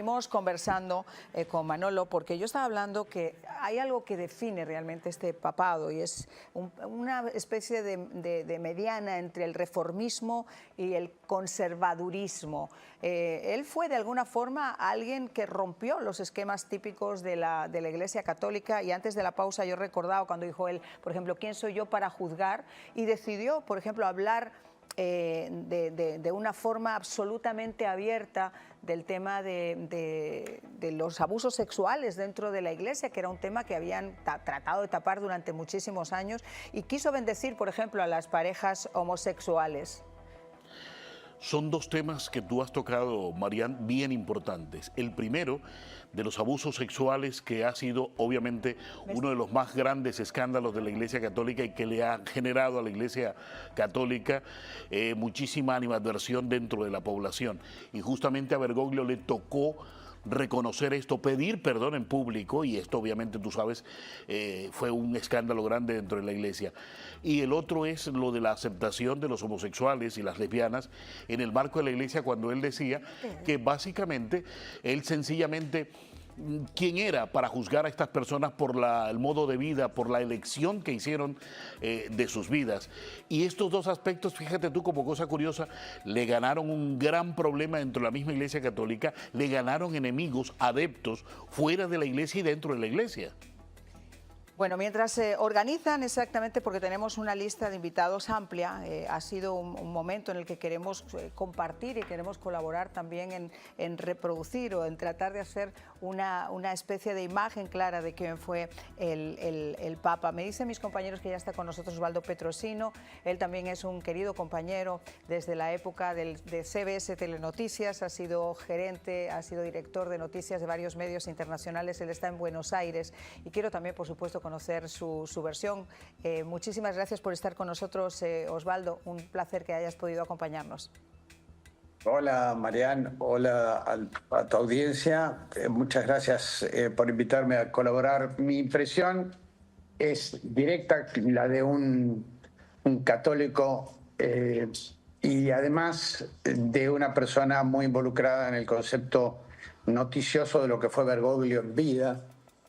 Seguimos conversando con Manolo porque yo estaba hablando que hay algo que define realmente este papado y es una especie de mediana entre el reformismo y el conservadurismo. Él fue de alguna forma alguien que rompió los esquemas típicos de la Iglesia Católica, y antes de la pausa yo recordaba cuando dijo él, por ejemplo, ¿quién soy yo para juzgar? Y decidió, por ejemplo, hablar de una forma absolutamente abierta del tema de los abusos sexuales dentro de la Iglesia, que era un tema que habían tratado de tapar durante muchísimos años, y quiso bendecir, por ejemplo, a las parejas homosexuales. Son dos temas que tú has tocado, Marian, bien importantes. El primero, de los abusos sexuales, que ha sido obviamente uno de los más grandes escándalos de la Iglesia Católica y que le ha generado a la Iglesia Católica muchísima animadversión dentro de la población. Y justamente a Bergoglio le tocó reconocer esto, pedir perdón en público, y esto obviamente tú sabes fue un escándalo grande dentro de la Iglesia. Y el otro es lo de la aceptación de los homosexuales y las lesbianas en el marco de la Iglesia, cuando él decía que básicamente él sencillamente, ¿quién era para juzgar a estas personas por el modo de vida, por la elección que hicieron de sus vidas? Y estos dos aspectos, fíjate tú, como cosa curiosa, le ganaron un gran problema dentro de la misma Iglesia Católica, le ganaron enemigos, adeptos, fuera de la Iglesia y dentro de la Iglesia. Bueno, mientras se organizan, exactamente, porque tenemos una lista de invitados amplia, ha sido un momento en el que queremos compartir y queremos colaborar también en reproducir o en tratar de hacer una especie de imagen clara de quién fue el Papa. Me dicen mis compañeros que ya está con nosotros Osvaldo Petrosino. Él también es un querido compañero desde la época de CBS Telenoticias, ha sido gerente, ha sido director de noticias de varios medios internacionales. Él está en Buenos Aires y quiero también, por supuesto, conocer su versión. Muchísimas gracias por estar con nosotros, Osvaldo. Un placer que hayas podido acompañarnos. Hola, Marian. Hola a tu audiencia. Muchas gracias por invitarme a colaborar. Mi impresión es directa, la de un católico y además de una persona muy involucrada en el concepto noticioso de lo que fue Bergoglio en vida.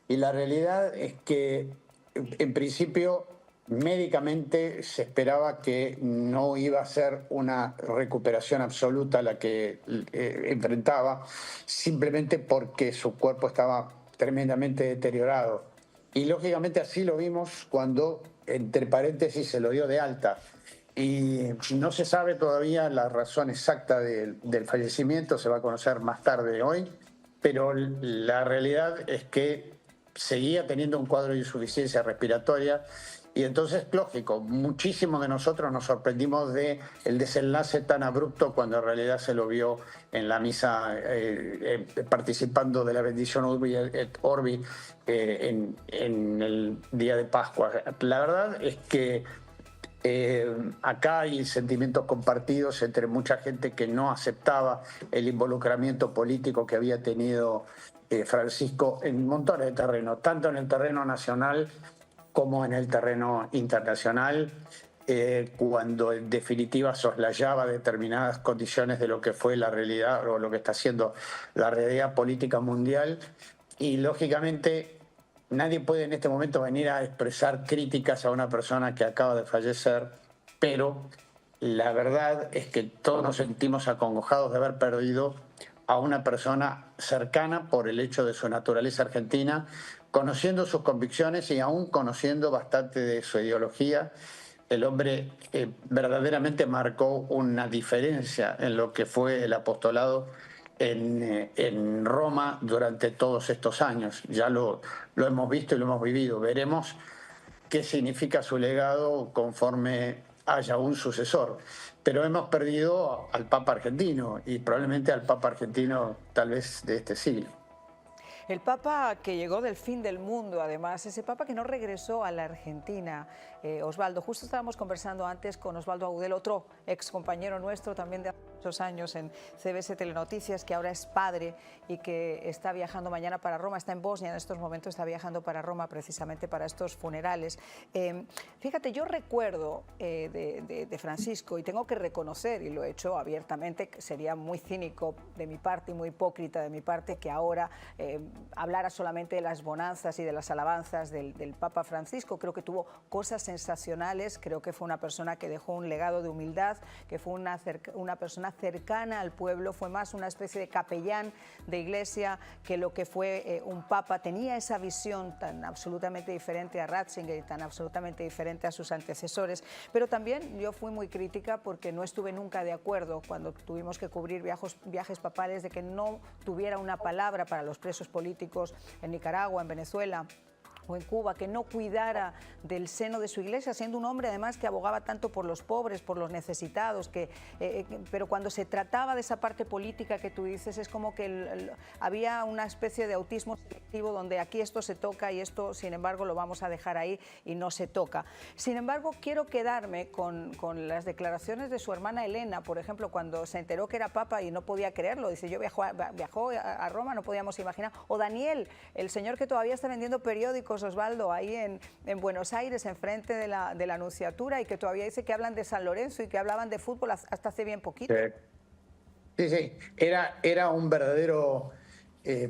Y la realidad es que, en principio, médicamente se esperaba que no iba a ser una recuperación absoluta la que enfrentaba, simplemente porque su cuerpo estaba tremendamente deteriorado. Y lógicamente así lo vimos cuando, entre paréntesis, se lo dio de alta. Y no se sabe todavía la razón exacta del fallecimiento, se va a conocer más tarde hoy, pero la realidad es que seguía teniendo un cuadro de insuficiencia respiratoria. Y entonces, lógico, muchísimos de nosotros nos sorprendimos del desenlace tan abrupto cuando en realidad se lo vio en la misa participando de la bendición Urbi et Orbi en el día de Pascua. La verdad es que acá hay sentimientos compartidos entre mucha gente que no aceptaba el involucramiento político que había tenido Francisco en montones de terrenos, tanto en el terreno nacional como en el terreno internacional, cuando en definitiva soslayaba determinadas condiciones de lo que fue la realidad o lo que está siendo la realidad política mundial. Y lógicamente nadie puede en este momento venir a expresar críticas a una persona que acaba de fallecer, pero la verdad es que todos nos sentimos acongojados de haber perdido a una persona cercana por el hecho de su naturaleza argentina, conociendo sus convicciones y aún conociendo bastante de su ideología. El hombre verdaderamente marcó una diferencia en lo que fue el apostolado en Roma durante todos estos años. Ya lo hemos visto y lo hemos vivido. Veremos qué significa su legado conforme haya un sucesor. Pero hemos perdido al Papa argentino y probablemente al Papa argentino tal vez de este siglo. El Papa que llegó del fin del mundo, además, ese Papa que no regresó a la Argentina. Osvaldo, justo estábamos conversando antes con Osvaldo Agudelo, otro ex compañero nuestro también de... muchos años en CBS Telenoticias, que ahora es padre y que está viajando mañana para Roma, está en Bosnia en estos momentos, está viajando para Roma precisamente para estos funerales. Fíjate, yo recuerdo de Francisco, y tengo que reconocer, y lo he hecho abiertamente, que sería muy cínico de mi parte y muy hipócrita de mi parte, que ahora hablara solamente de las bonanzas y de las alabanzas del Papa Francisco. Creo que tuvo cosas sensacionales, creo que fue una persona que dejó un legado de humildad, que fue una persona cercana al pueblo, fue más una especie de capellán de iglesia que lo que fue un papa. Tenía esa visión tan absolutamente diferente a Ratzinger y tan absolutamente diferente a sus antecesores, pero también yo fui muy crítica porque no estuve nunca de acuerdo cuando tuvimos que cubrir viajes papales de que no tuviera una palabra para los presos políticos en Nicaragua, en Venezuela o en Cuba, que no cuidara del seno de su iglesia, siendo un hombre además que abogaba tanto por los pobres, por los necesitados, pero cuando se trataba de esa parte política que tú dices, es como que había una especie de autismo selectivo donde aquí esto se toca y esto, sin embargo, lo vamos a dejar ahí y no se toca. Sin embargo, quiero quedarme con las declaraciones de su hermana Elena, por ejemplo, cuando se enteró que era papa y no podía creerlo, dice, yo viajó a Roma, no podíamos imaginar, o Daniel, el señor que todavía está vendiendo periódicos, Osvaldo, ahí en Buenos Aires, enfrente de la Nunciatura, y que todavía dice que hablan de San Lorenzo y que hablaban de fútbol hasta hace bien poquito. Sí. Era un verdadero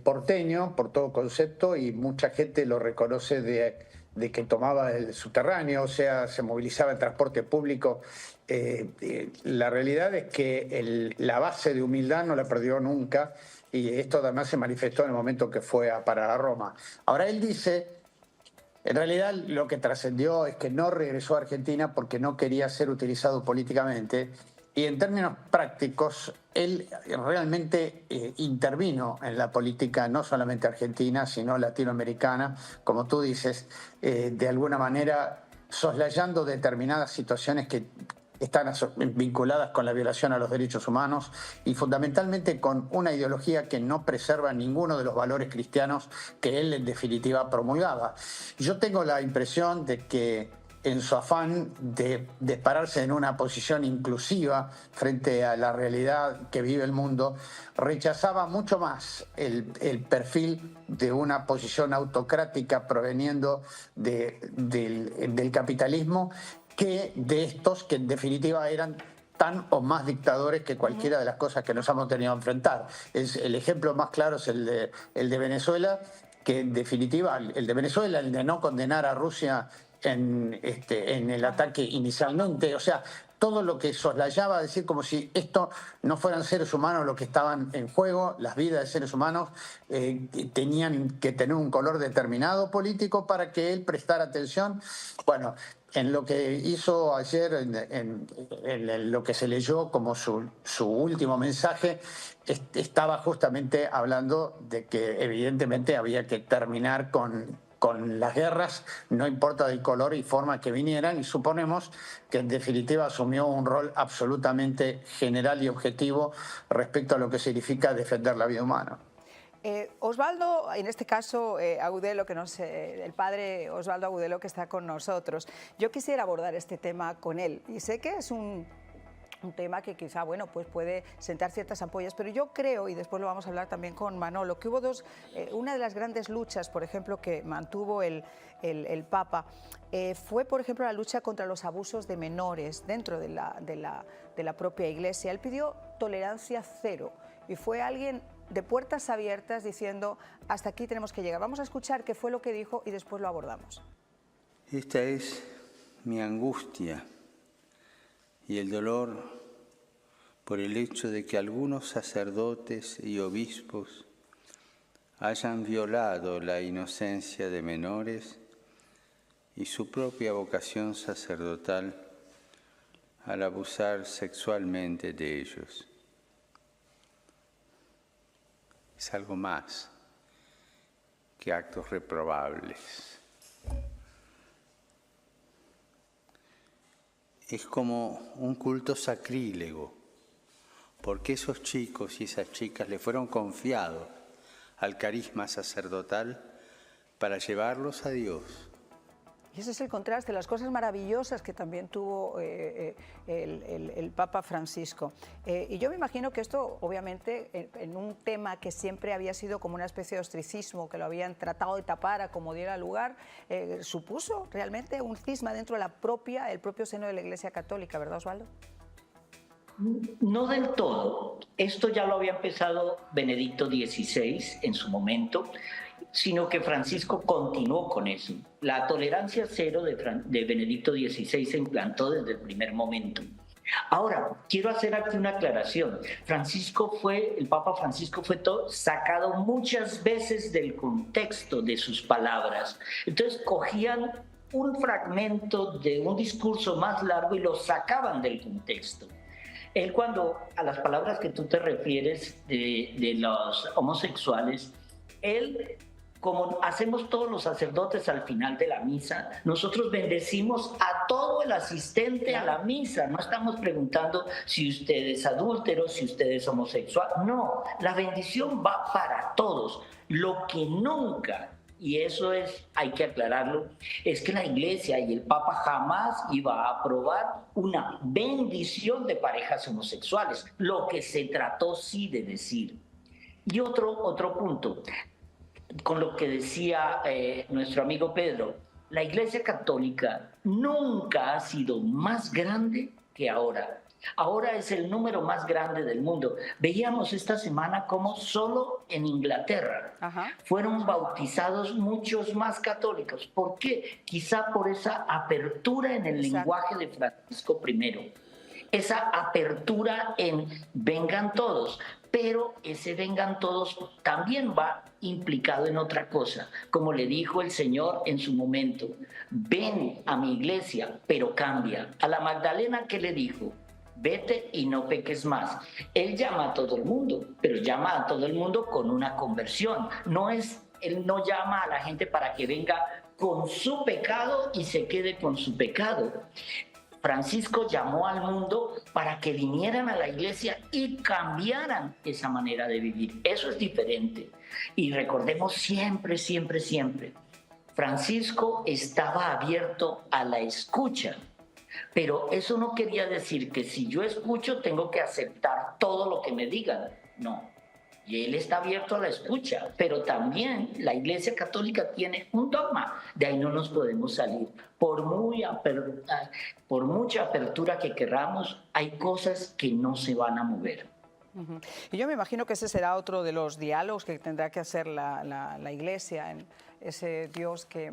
porteño por todo concepto, y mucha gente lo reconoce de que tomaba el subterráneo, o sea, se movilizaba el transporte público. La realidad es que la base de humildad no la perdió nunca, y esto además se manifestó en el momento que fue a parar a Roma. Ahora él dice, en realidad lo que trascendió es que no regresó a Argentina porque no quería ser utilizado políticamente, y en términos prácticos él realmente intervino en la política no solamente argentina, sino latinoamericana, como tú dices, de alguna manera soslayando determinadas situaciones que están vinculadas con la violación a los derechos humanos y fundamentalmente con una ideología que no preserva ninguno de los valores cristianos que él en definitiva promulgaba. Yo tengo la impresión de que en su afán de pararse en una posición inclusiva frente a la realidad que vive el mundo, rechazaba mucho más el perfil de una posición autocrática proveniendo del capitalismo que de estos que en definitiva eran tan o más dictadores que cualquiera de las cosas que nos hemos tenido que enfrentar. El ejemplo más claro es el de Venezuela, que en definitiva, el de no condenar a Rusia en el ataque inicialmente, o sea, todo lo que soslayaba, decir como si esto no fueran seres humanos los que estaban en juego, las vidas de seres humanos tenían que tener un color determinado político para que él prestara atención. Bueno, en lo que hizo ayer, en lo que se leyó como su último mensaje, estaba justamente hablando de que evidentemente había que terminar con las guerras, no importa del color y forma que vinieran, y suponemos que en definitiva asumió un rol absolutamente general y objetivo respecto a lo que significa defender la vida humana. Osvaldo, en este caso Agudelo, el padre Osvaldo Agudelo, que está con nosotros, yo quisiera abordar este tema con él, y sé que es un tema que quizá, bueno, pues puede sentar ciertas ampollas, pero yo creo, y después lo vamos a hablar también con Manolo, que hubo una de las grandes luchas, por ejemplo, que mantuvo el Papa, fue, por ejemplo, la lucha contra los abusos de menores dentro de la propia Iglesia. Él pidió tolerancia cero y fue alguien de puertas abiertas diciendo, hasta aquí tenemos que llegar. Vamos a escuchar qué fue lo que dijo y después lo abordamos. Esta es mi angustia y el dolor por el hecho de que algunos sacerdotes y obispos hayan violado la inocencia de menores y su propia vocación sacerdotal al abusar sexualmente de ellos. Es algo más que actos reprobables. Es como un culto sacrílego, porque esos chicos y esas chicas le fueron confiados al carisma sacerdotal para llevarlos a Dios. Y ese es el contraste, las cosas maravillosas que también tuvo el Papa Francisco. Y yo me imagino que esto, obviamente, en un tema que siempre había sido como una especie de ostracismo, que lo habían tratado de tapar a como diera lugar, supuso realmente un cisma dentro de el propio seno de la Iglesia Católica, ¿verdad, Osvaldo? No del todo. Esto ya lo había empezado Benedicto XVI en su momento, sino que Francisco continuó con eso. La tolerancia cero de Benedicto XVI se implantó desde el primer momento. Ahora, quiero hacer aquí una aclaración. El Papa Francisco fue sacado muchas veces del contexto de sus palabras. Entonces cogían un fragmento de un discurso más largo y lo sacaban del contexto. Él, cuando a las palabras que tú te refieres de los homosexuales, él, como hacemos todos los sacerdotes al final de la misa, nosotros bendecimos a todo el asistente a la misa. No estamos preguntando si usted es adúltero, si usted es homosexual. No, la bendición va para todos. Lo que nunca, y eso hay que aclararlo, es que la Iglesia y el Papa jamás iba a aprobar una bendición de parejas homosexuales. Lo que se trató sí de decir. Y otro punto, con lo que decía nuestro amigo Pedro, la Iglesia Católica nunca ha sido más grande que ahora. Ahora es el número más grande del mundo. Veíamos esta semana cómo solo en Inglaterra fueron bautizados muchos más católicos. ¿Por qué? Quizá por esa apertura en el lenguaje de Francisco I. Esa apertura en vengan todos. Pero ese vengan todos también va implicado en otra cosa. Como le dijo el Señor en su momento, ven a mi iglesia, pero cambia. A la Magdalena, ¿qué le dijo? Vete y no peques más. Él llama a todo el mundo, pero llama a todo el mundo con una conversión. Él no llama a la gente para que venga con su pecado y se quede con su pecado. Francisco llamó al mundo para que vinieran a la iglesia y cambiaran esa manera de vivir. Eso es diferente. Y recordemos siempre, siempre, siempre, Francisco estaba abierto a la escucha. Pero eso no quería decir que si yo escucho tengo que aceptar todo lo que me digan. No. Y él está abierto a la escucha, pero también la Iglesia Católica tiene un dogma, de ahí no nos podemos salir. Por mucha apertura que queramos, hay cosas que no se van a mover. Y yo me imagino que ese será otro de los diálogos que tendrá que hacer la Iglesia, en ese Dios que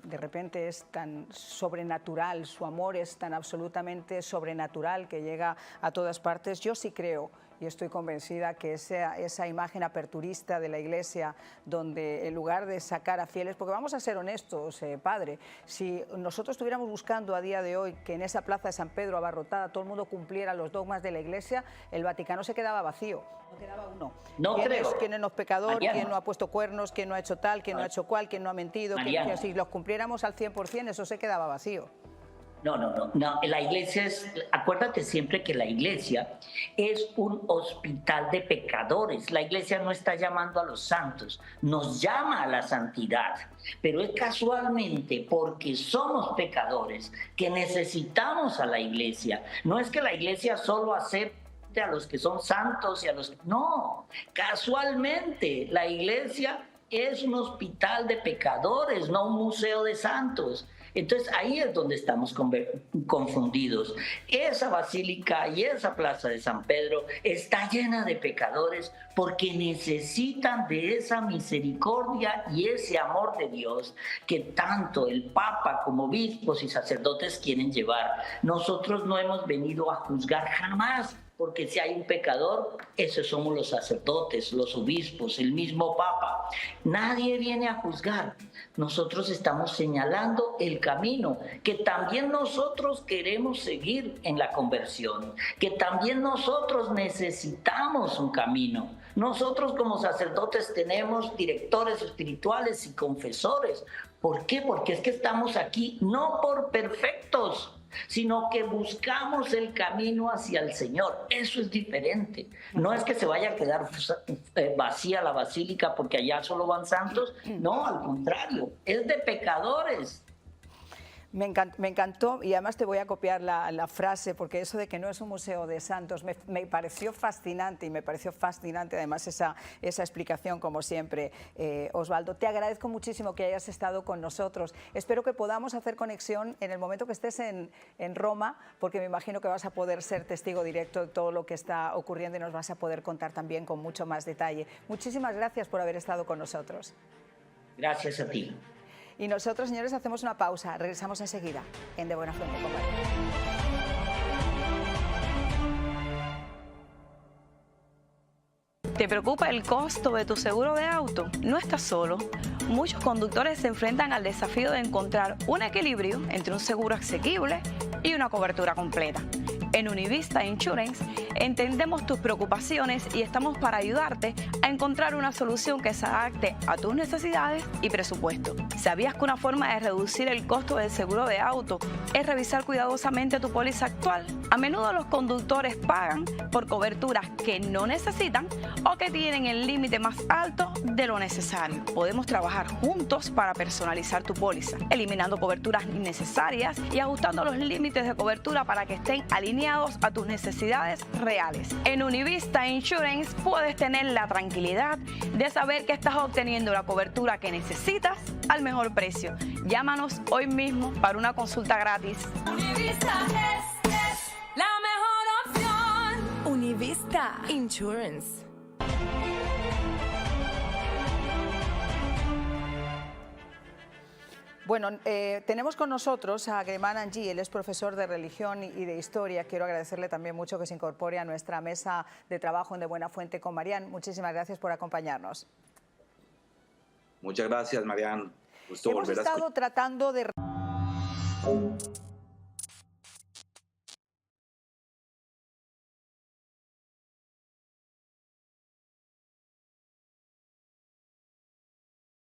de repente es tan sobrenatural, su amor es tan absolutamente sobrenatural que llega a todas partes. Yo sí creo y estoy convencida que esa imagen aperturista de la Iglesia, donde en lugar de sacar a fieles, porque vamos a ser honestos, padre, si nosotros estuviéramos buscando a día de hoy que en esa plaza de San Pedro abarrotada todo el mundo cumpliera los dogmas de la Iglesia, el Vaticano se quedaba vacío, no quedaba uno. ¿Quién no es pecador? Mariana. ¿Quién no ha puesto cuernos? ¿Quién no ha hecho tal? ¿Quién no ha hecho cual? ¿Quién no ha mentido? Que si los cumpliéramos al 100%, eso se quedaba vacío. No, la iglesia acuérdate siempre que la iglesia es un hospital de pecadores. La iglesia no está llamando a los santos, nos llama a la santidad, pero es casualmente porque somos pecadores que necesitamos a la iglesia. No es que la iglesia solo acepte a los que son santos y a los que... No, casualmente la iglesia es un hospital de pecadores, no un museo de santos. Entonces ahí es donde estamos confundidos. Esa basílica y esa plaza de San Pedro está llena de pecadores porque necesitan de esa misericordia y ese amor de Dios que tanto el Papa como obispos y sacerdotes quieren llevar. Nosotros no hemos venido a juzgar jamás, porque si hay un pecador, esos somos los sacerdotes, los obispos, el mismo Papa. Nadie viene a juzgar. Nosotros estamos señalando el camino que también nosotros queremos seguir en la conversión, que también nosotros necesitamos un camino. Nosotros como sacerdotes tenemos directores espirituales y confesores. ¿Por qué? Porque es que estamos aquí no por perfectos, sino que buscamos el camino hacia el Señor. Eso es diferente. No es que se vaya a quedar vacía la basílica porque allá solo van santos. No, al contrario, es de pecadores. Me encantó y además te voy a copiar la frase, porque eso de que no es un museo de santos me pareció fascinante, y me pareció fascinante además esa explicación, como siempre. Osvaldo, te agradezco muchísimo que hayas estado con nosotros. Espero que podamos hacer conexión en el momento que estés en Roma, porque me imagino que vas a poder ser testigo directo de todo lo que está ocurriendo y nos vas a poder contar también con mucho más detalle. Muchísimas gracias por haber estado con nosotros. Gracias a ti. Y nosotros, señores, hacemos una pausa. Regresamos enseguida en De Buena Fuente con Marian. ¿Te preocupa el costo de tu seguro de auto? No estás solo. Muchos conductores se enfrentan al desafío de encontrar un equilibrio entre un seguro asequible y una cobertura completa. En Univista Insurance entendemos tus preocupaciones y estamos para ayudarte a encontrar una solución que se adapte a tus necesidades y presupuesto. ¿Sabías que una forma de reducir el costo del seguro de auto es revisar cuidadosamente tu póliza actual? A menudo los conductores pagan por coberturas que no necesitan o que tienen el límite más alto de lo necesario. Podemos trabajar juntos para personalizar tu póliza, eliminando coberturas innecesarias y ajustando los límites de cobertura para que estén alineados a tus necesidades reales. En Univista Insurance puedes tener la tranquilidad de saber que estás obteniendo la cobertura que necesitas al mejor precio. Llámanos hoy mismo para una consulta gratis. Univista es la mejor opción. Univista Insurance. Bueno, tenemos con nosotros a Agreman Angie, él es profesor de religión y de historia. Quiero agradecerle también mucho que se incorpore a nuestra mesa de trabajo en De Buena Fuente con Marian. Muchísimas gracias por acompañarnos. Muchas gracias, Marian. Gusto Hemos volver a estado tratando de...